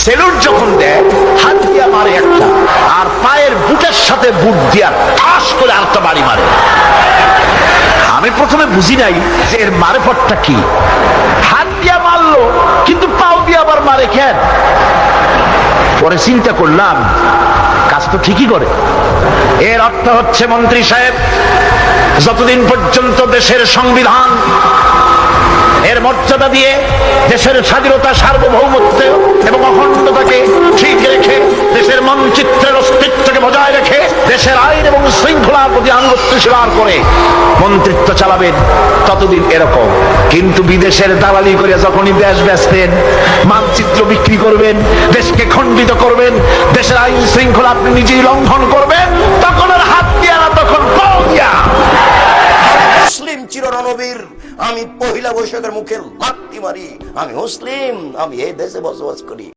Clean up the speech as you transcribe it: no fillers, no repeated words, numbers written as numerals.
Salute যখন দেয় হাত দিয়া মারে একটা, আর পায়ের বুটের সাথে বুট দিয়া ঠাস করে আরেকটা বাড়ি মারে। আমি প্রথমে বুঝি নাই যে এর মারেফতটা কি। হাত দিয়া মারলো কিন্তু পাও দিয়ে আবার মারে কেন? পরে চিন্তা করলাম কাজ তো ঠিকই করে। এর অর্থ হচ্ছে মন্ত্রী সাহেব, যতদিন পর্যন্ত দেশের সংবিধান এর মর্যাদা দিয়ে দেশের স্বাধীনতা, সার্বভৌমত্ব এবং অখণ্ডতাকে ঠিক রেখে দেশের মানচিত্রের অস্তিত্বকে বজায় রেখে দেশের আইন এবং শৃঙ্খলার প্রতি আনুগত্য স্বীকার করে মন্ত্রিত্ব চালাবেন, ততদিন এরকম। কিন্তু বিদেশের দালালি করে যখনই দেশ বেচবেন, মানচিত্র বিক্রি করবেন, দেশকে খণ্ডিত করবেন, দেশের আইন শৃঙ্খলা আপনি নিজেই লঙ্ঘন করবেন, তখন আর হাত দিয়া না, তখন পাও দিয়া। মুসলিম চিররণবীর, আমি পহিলা বৈশাখের মুখে লাথি মারি, আমি মুসলিম, আমি এই দেশে বসবাস করি।